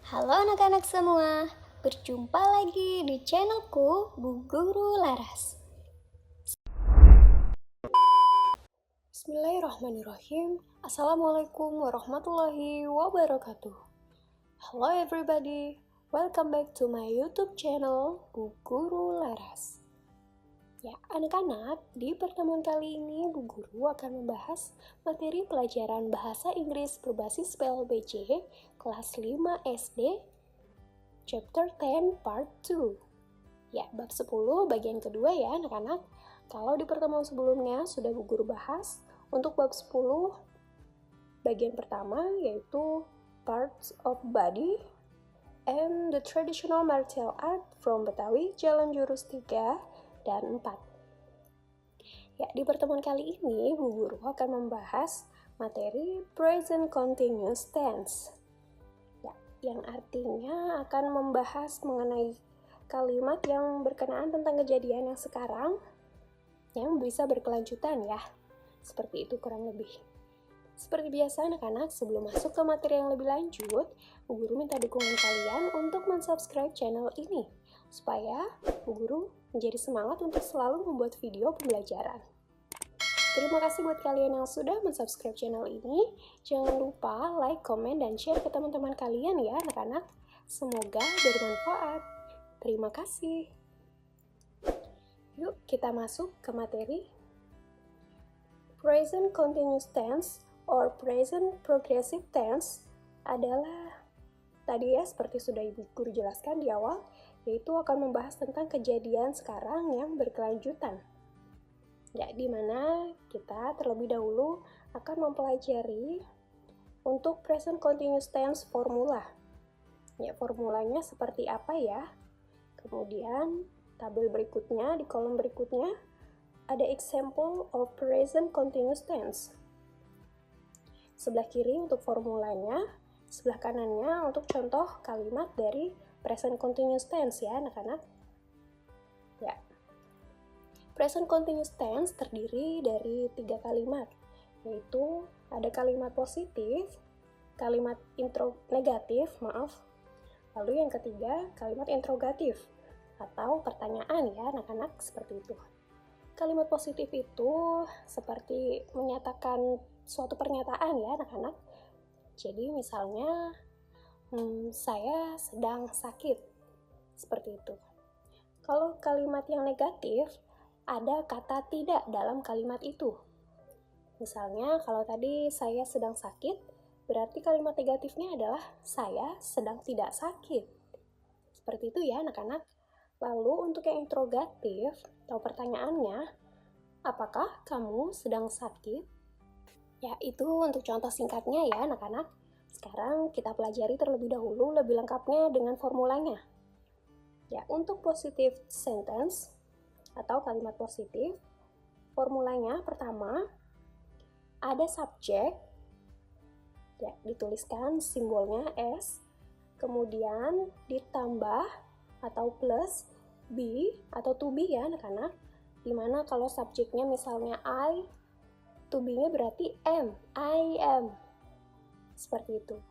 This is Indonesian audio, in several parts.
Halo anak-anak semua, berjumpa lagi di channelku Bu Guru Laras. Bismillahirrahmanirrahim. Assalamualaikum warahmatullahi wabarakatuh. Hello everybody, welcome back to my YouTube channel Bu Guru Laras. Ya, anak-anak, di pertemuan kali ini Bu Guru akan membahas materi pelajaran Bahasa Inggris berbasis PLBC kelas 5 SD Chapter 10 Part 2. Ya, bab 10 bagian kedua ya anak-anak. Kalau di pertemuan sebelumnya sudah Bu Guru bahas, untuk bab 10 bagian pertama yaitu Parts of Body and the Traditional Martial Art from Betawi, Jalan Jurus 3 dan 4. Ya, di pertemuan kali ini Bu Guru akan membahas materi Present Continuous Tense. Ya, yang artinya akan membahas mengenai kalimat yang berkenaan tentang kejadian yang sekarang yang bisa berkelanjutan ya. Seperti itu kurang lebih. Seperti biasa anak-anak, sebelum masuk ke materi yang lebih lanjut, Bu Guru minta dukungan kalian untuk mensubscribe channel ini supaya Bu Guru menjadi semangat untuk selalu membuat video pembelajaran. Terima kasih buat kalian yang sudah mensubscribe channel ini. Jangan lupa like, komen, dan share ke teman-teman kalian ya anak-anak. Semoga bermanfaat. Terima kasih. Yuk kita masuk ke materi. Present Continuous Tense or Present Progressive Tense adalah tadi ya seperti sudah Ibu Guru jelaskan di awal, yaitu akan membahas tentang kejadian sekarang yang berkelanjutan. Ya, di mana kita terlebih dahulu akan mempelajari untuk present continuous tense formula. Ya, formulanya seperti apa ya? Kemudian tabel berikutnya, di kolom berikutnya ada example of present continuous tense. Sebelah kiri untuk formulanya, sebelah kanannya untuk contoh kalimat dari present continuous tense ya anak-anak. Ya. Present continuous tense terdiri dari 3 kalimat, yaitu ada kalimat positif, kalimat negatif, lalu yang ketiga kalimat interrogatif atau pertanyaan ya anak-anak, seperti itu. Kalimat positif itu seperti menyatakan suatu pernyataan ya anak-anak. Jadi misalnya saya sedang sakit, seperti itu. Kalau kalimat yang negatif, ada kata tidak dalam kalimat itu. Misalnya kalau tadi saya sedang sakit, berarti kalimat negatifnya adalah saya sedang tidak sakit. Seperti itu ya anak-anak. Lalu untuk yang interrogatif atau pertanyaannya, apakah kamu sedang sakit? Ya, itu untuk contoh singkatnya ya anak-anak. Sekarang kita pelajari terlebih dahulu lebih lengkapnya dengan formulanya. Ya, untuk positive sentence atau kalimat positif, formulanya pertama ada subjek, ya dituliskan simbolnya S, kemudian ditambah atau plus be atau to be ya anak-anak, dimana kalau subjeknya misalnya I, to be-nya berarti am, I am, seperti itu.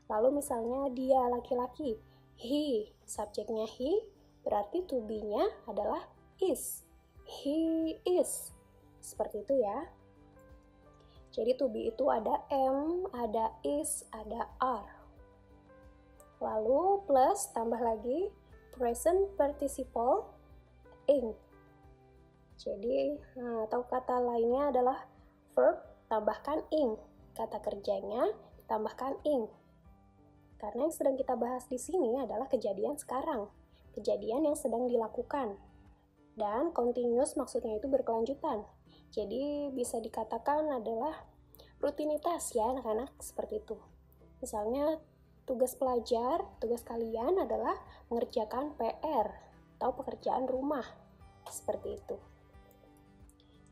Lalu misalnya dia laki-laki, he, subjeknya he, berarti to be-nya adalah is, he is, seperti itu ya. Jadi to be itu ada am, ada is, ada are. Lalu plus tambah lagi present participle ing. Jadi atau kata lainnya adalah verb tambahkan ing, kata kerjanya tambahkan ing. Karena yang sedang kita bahas di sini adalah kejadian sekarang, kejadian yang sedang dilakukan. Dan continuous maksudnya itu berkelanjutan. Jadi bisa dikatakan adalah rutinitas ya anak-anak, seperti itu. Misalnya tugas pelajar, tugas kalian adalah mengerjakan PR atau pekerjaan rumah, seperti itu.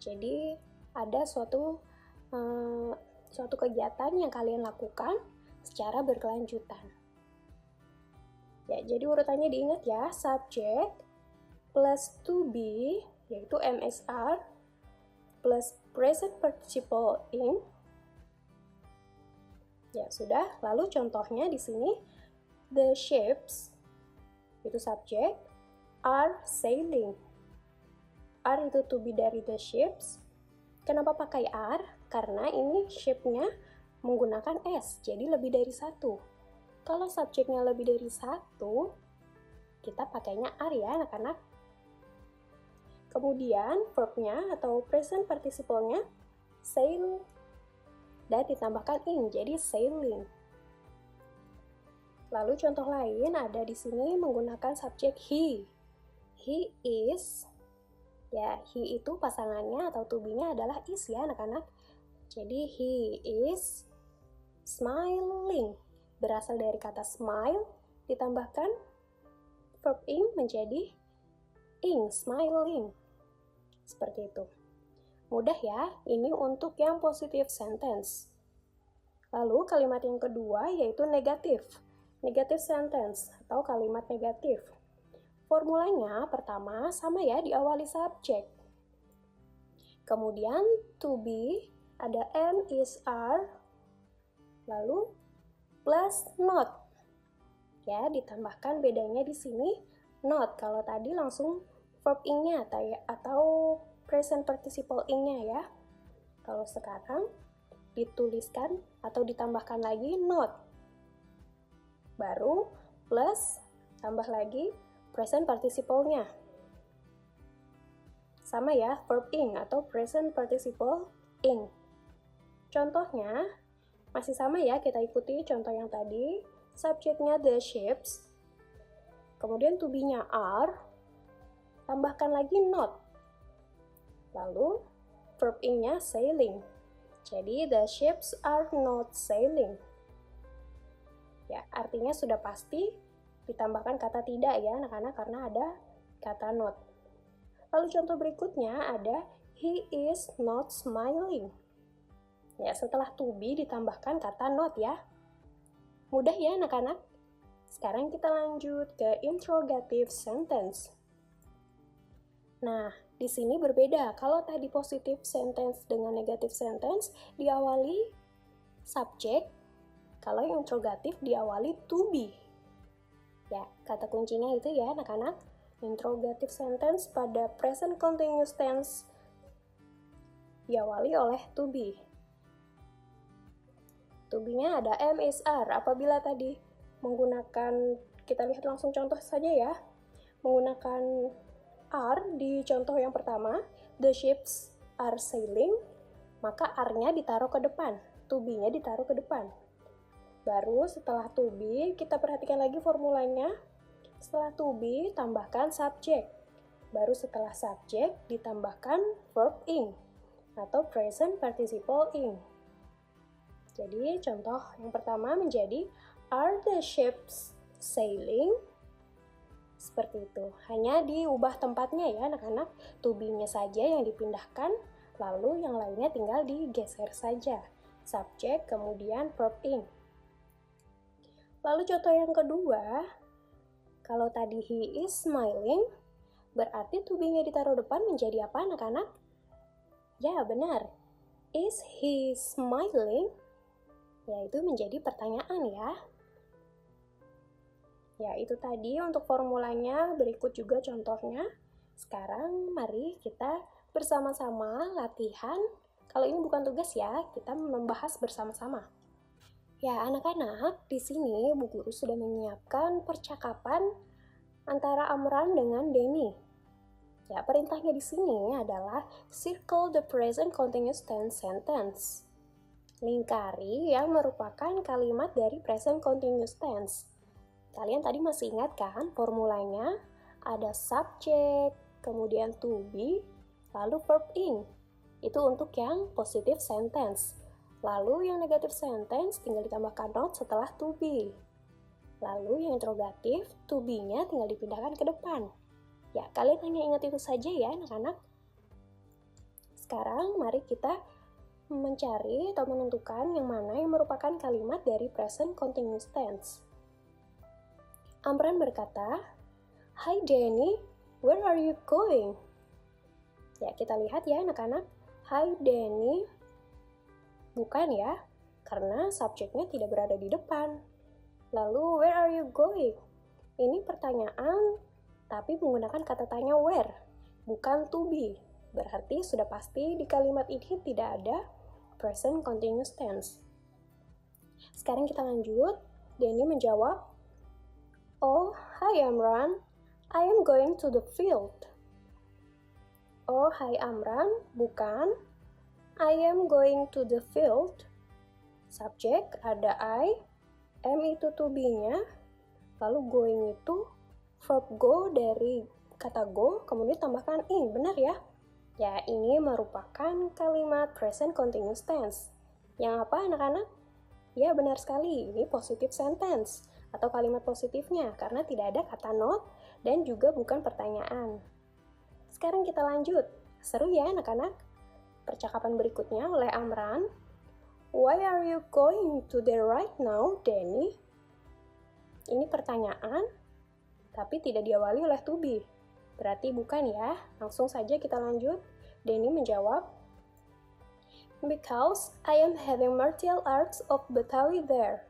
Jadi ada suatu kegiatan yang kalian lakukan secara berkelanjutan. Ya, jadi urutannya diingat ya, subject plus to be yaitu MSR plus present participle in. Ya, sudah. Lalu contohnya di sini The ships, itu subjek, are sailing. Are itu to be dari the ships. Kenapa pakai are? Karena ini ship-nya menggunakan s, jadi lebih dari satu. Kalau subjeknya lebih dari satu, kita pakainya are ya anak-anak. Kemudian verb-nya atau present participle-nya sail dan ditambahkan ing, jadi sailing. Lalu contoh lain ada di sini menggunakan subjek he. He is, ya he itu pasangannya atau to be-nya adalah is ya anak-anak. Jadi he is smiling. Berasal dari kata smile, ditambahkan verb ing menjadi ing, smiling. Seperti itu. Mudah ya, ini untuk yang positive sentence. Lalu kalimat yang kedua yaitu negative. Negative sentence atau kalimat negatif. Formulanya pertama sama ya, diawali subjek. Kemudian to be, ada am, is, are, lalu plus not. Ya, ditambahkan bedanya di sini not. Kalau tadi langsung verb ing-nya atau present participle ing-nya ya. Kalau sekarang dituliskan atau ditambahkan lagi not. Baru plus tambah lagi present participle-nya. Sama ya, verb ing atau present participle ing. Contohnya masih sama ya, kita ikuti contoh yang tadi. Subjeknya the ships, kemudian to be-nya are, tambahkan lagi not. Lalu verb ing-nya sailing. Jadi the ships are not sailing. Ya, artinya sudah pasti ditambahkan kata tidak ya anak-anak karena ada kata not. Lalu contoh berikutnya ada he is not smiling. Ya, setelah to be ditambahkan kata not ya. Mudah ya anak-anak? Sekarang kita lanjut ke interrogative sentence. Nah, di sini berbeda. Kalau tadi positive sentence dengan negative sentence diawali subjek, kalau yang interrogatif diawali to be. Ya, kata kuncinya itu ya anak-anak. Interrogative sentence pada present continuous tense diawali oleh to be. To be-nya ada am, is, are. Apabila tadi menggunakan, kita lihat langsung contoh saja ya. Menggunakan are di contoh yang pertama, the ships are sailing, maka are-nya ditaruh ke depan, to be-nya ditaruh ke depan. Baru setelah to be, kita perhatikan lagi formulanya. Setelah to be, tambahkan subjek. Baru setelah subjek, ditambahkan verb ing atau present participle ing. Jadi contoh yang pertama menjadi are the ships sailing? Seperti itu. Hanya diubah tempatnya ya anak-anak. To be-nya saja yang dipindahkan, lalu yang lainnya tinggal digeser saja. Subjek kemudian verb ing. Lalu contoh yang kedua, kalau tadi he is smiling, berarti to be-nya ditaruh depan menjadi apa anak-anak? Ya benar, is he smiling? Ya itu menjadi pertanyaan ya. Ya itu tadi untuk formulanya, berikut juga contohnya. Sekarang mari kita bersama-sama latihan. Kalau ini bukan tugas ya, kita membahas bersama-sama. Ya, anak-anak, di sini Bu Guru sudah menyiapkan percakapan antara Amran dengan Denny. Ya, perintahnya di sini adalah circle the present continuous tense sentence. Lingkari yang merupakan kalimat dari present continuous tense. Kalian tadi masih ingat kan formulanya? Ada subjek, kemudian to be, lalu verb ing. Itu untuk yang positive sentence. Lalu yang negative sentence tinggal ditambahkan not setelah to be. Lalu yang interrogatif, to be-nya tinggal dipindahkan ke depan. Ya, kalian hanya ingat itu saja ya anak-anak. Sekarang mari kita mencari atau menentukan yang mana yang merupakan kalimat dari present continuous tense. Amran berkata, "Hi Danny, where are you going?" Ya, kita lihat ya anak-anak. Hi Danny. Bukan ya, karena subjeknya tidak berada di depan. Lalu, where are you going? Ini pertanyaan, tapi menggunakan kata tanya where, bukan to be. Berarti sudah pasti di kalimat ini tidak ada present continuous tense. Sekarang kita lanjut. Denny menjawab, "Oh, hi Amran. I am going to the field." Oh, hi Amran, bukan. I am going to the field. Subjek ada I, am itu to be-nya, lalu going itu verb go dari kata go, kemudian tambahkan ing, benar ya? Ya, ini merupakan kalimat present continuous tense. Yang apa anak-anak? Ya, benar sekali, ini positive sentence atau kalimat positifnya karena tidak ada kata not dan juga bukan pertanyaan. Sekarang kita lanjut. Seru ya anak-anak? Percakapan berikutnya oleh Amran. Why are you going to there right now, Denny? Ini pertanyaan, tapi tidak diawali oleh to be. Berarti bukan ya. Langsung saja kita lanjut. Denny menjawab, because I am having martial arts of Betawi there.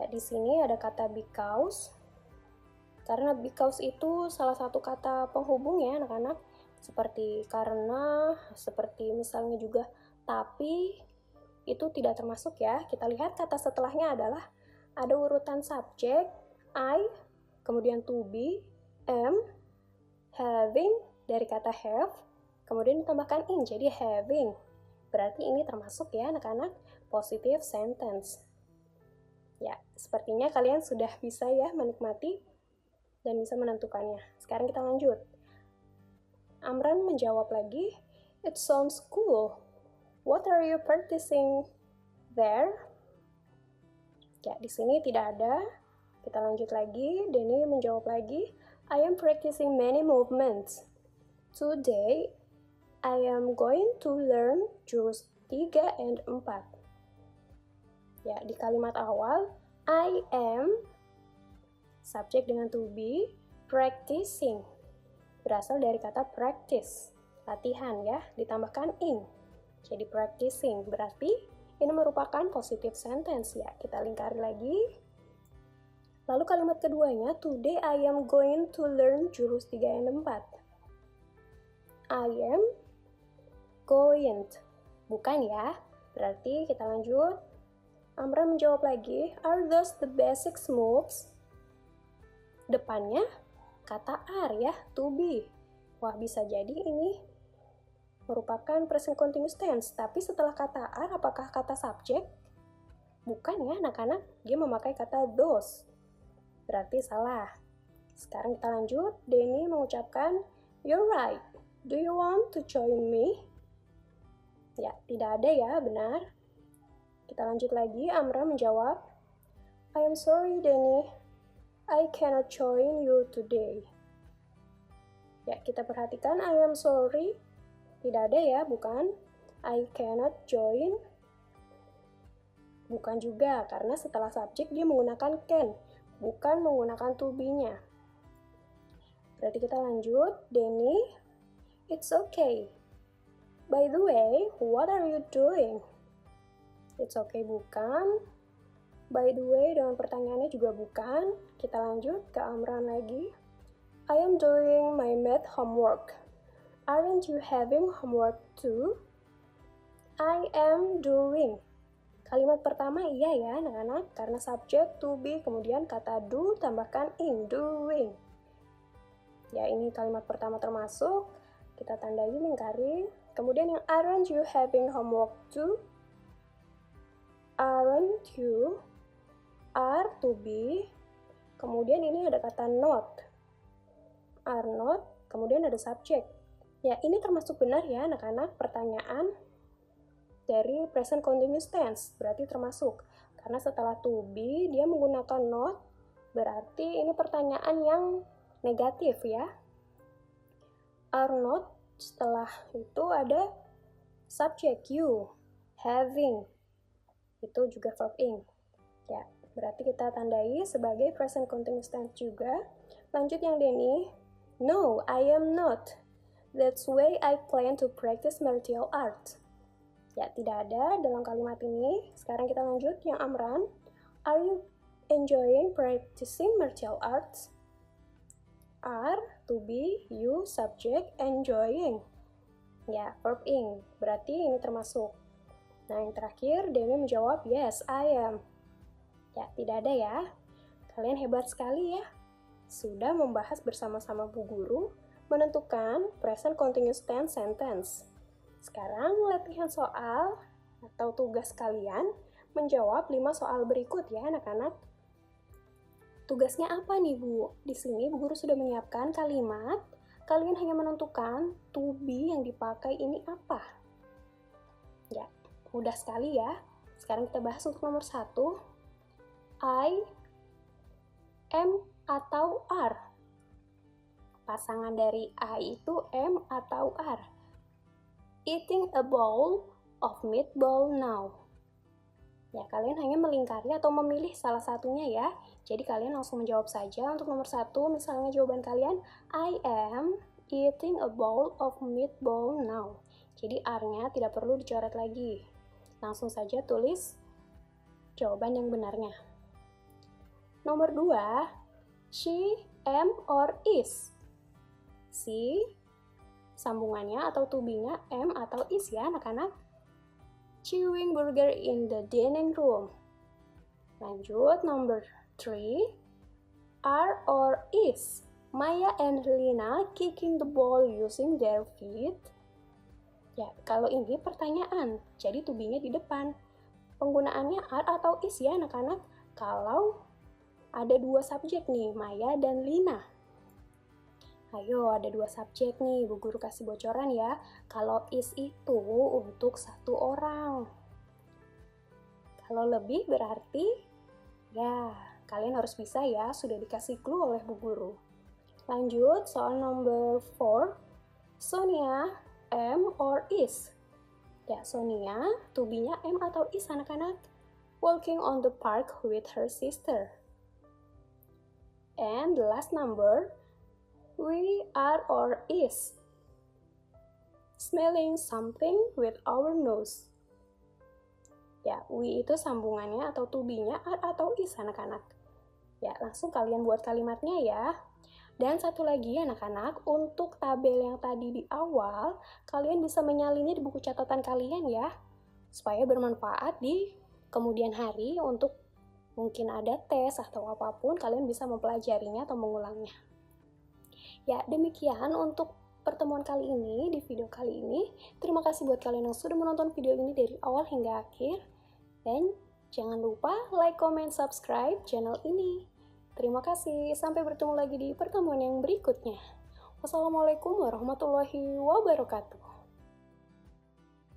Ya, di sini ada kata because. Karena because itu salah satu kata penghubung ya anak-anak. Seperti karena, seperti misalnya juga tapi, itu tidak termasuk ya. Kita lihat kata setelahnya adalah ada urutan subjek, I, kemudian to be, am, having, dari kata have, kemudian ditambahkan in, jadi having. Berarti ini termasuk ya anak-anak, positive sentence. Ya, sepertinya kalian sudah bisa ya menikmati dan bisa menentukannya. Sekarang kita lanjut. Amran menjawab lagi, it sounds cool. What are you practicing there? Ya, di sini tidak ada. Kita lanjut lagi. Denny menjawab lagi, I am practicing many movements. Today, I am going to learn jurus 3 and 4. Ya, di kalimat awal, I am, subjek dengan to be, practicing. Berasal dari kata practice, latihan ya, ditambahkan in. Jadi practicing, berarti ini merupakan positive sentence ya. Kita lingkari lagi. Lalu kalimat keduanya, today I am going to learn jurus 3 and 4. I am going. Bukan ya. Berarti kita lanjut. Amran menjawab lagi, are those the basics moves? Depannya kata are ya, to be. Wah, bisa jadi ini merupakan present continuous tense, tapi setelah kata are, apakah kata subjek? Bukan ya anak-anak, dia memakai kata those. Berarti salah. Sekarang kita lanjut. Denny mengucapkan, you're right. Do you want to join me? Ya, tidak ada ya, benar. Kita lanjut lagi. Amra menjawab, I am sorry, Denny. I cannot join you today. Ya, kita perhatikan I am sorry. Tidak ada ya, bukan. I cannot join. Bukan juga, karena setelah subjek dia menggunakan can, bukan menggunakan to be-nya. Berarti kita lanjut. Denny, it's okay. By the way, what are you doing? It's okay bukan. By the way, dengan pertanyaannya juga bukan. Kita lanjut ke Amran lagi. I am doing my math homework. Aren't you having homework too? I am doing. Kalimat pertama iya ya anak-anak, karena subjek to be, kemudian kata do, tambahkan in, doing. Ya, ini kalimat pertama termasuk. Kita tandai lingkari. Kemudian yang aren't you having homework too? Aren't you, are to be, kemudian ini ada kata not, are not, kemudian ada subjek. Ya, ini termasuk benar ya anak-anak, pertanyaan dari present continuous tense, berarti termasuk. Karena setelah to be, dia menggunakan not, berarti ini pertanyaan yang negatif ya. Are not, setelah itu ada subjek you, having, itu juga verb ing. Ya, berarti kita tandai sebagai present continuous tense juga. Lanjut yang Denny. No, I am not. That's why I plan to practice martial arts. Ya, tidak ada dalam kalimat ini. Sekarang kita lanjut yang Amran. Are you enjoying practicing martial arts. Are, to be, you, subject, enjoying. Ya, verb ing, berarti ini termasuk. Nah, yang terakhir, Demi menjawab, yes, I am. Ya, tidak ada ya. Kalian hebat sekali ya. Sudah membahas bersama-sama Bu Guru, menentukan present continuous tense sentence. Sekarang latihan soal atau tugas kalian menjawab 5 soal berikut ya anak-anak. Tugasnya apa nih Bu? Di sini Bu Guru sudah menyiapkan kalimat, kalian hanya menentukan to be yang dipakai ini apa. Ya, mudah sekali ya. Sekarang kita bahas untuk nomor 1. I, am, atau are. Pasangan dari I itu am atau are. Eating a bowl of meatball now. Ya, kalian hanya melingkari atau memilih salah satunya ya. Jadi kalian langsung menjawab saja untuk nomor 1, misalnya jawaban kalian, I am eating a bowl of meatball now. Jadi are-nya tidak perlu dicoret lagi. Langsung saja tulis jawaban yang benarnya. Nomor 2, she, am, or is. Si, sambungannya atau to be-nya am atau is ya anak-anak. Chewing burger in the dining room. Lanjut, nomor 3. Are or is Maya and Lina kicking the ball using their feet? Ya, kalau ini pertanyaan, jadi to be-nya di depan. Penggunaannya are atau is ya anak-anak. Kalau ada 2 subjek nih, Maya dan Lina. Ayo, ada 2 subjek nih, Bu Guru kasih bocoran ya. Kalau is itu untuk 1 orang. Kalau lebih berarti, ya, kalian harus bisa ya, sudah dikasih clue oleh Bu Guru. Lanjut, soal nomor 4. Sonia, am or is? Ya, Sonia, to be-nya am atau is anak-anak? Walking on the park with her sister. And the last number, we are or is smelling something with our nose. Ya, we itu sambungannya atau to be-nya are atau is anak-anak. Ya, langsung kalian buat kalimatnya ya. Dan satu lagi anak-anak, untuk tabel yang tadi di awal, kalian bisa menyalinnya di buku catatan kalian ya, supaya bermanfaat di kemudian hari untuk mungkin ada tes atau apapun, kalian bisa mempelajarinya atau mengulangnya. Ya, demikian untuk pertemuan kali ini, di video kali ini. Terima kasih buat kalian yang sudah menonton video ini dari awal hingga akhir. Dan jangan lupa like, comment, subscribe channel ini. Terima kasih, sampai bertemu lagi di pertemuan yang berikutnya. Wassalamualaikum warahmatullahi wabarakatuh.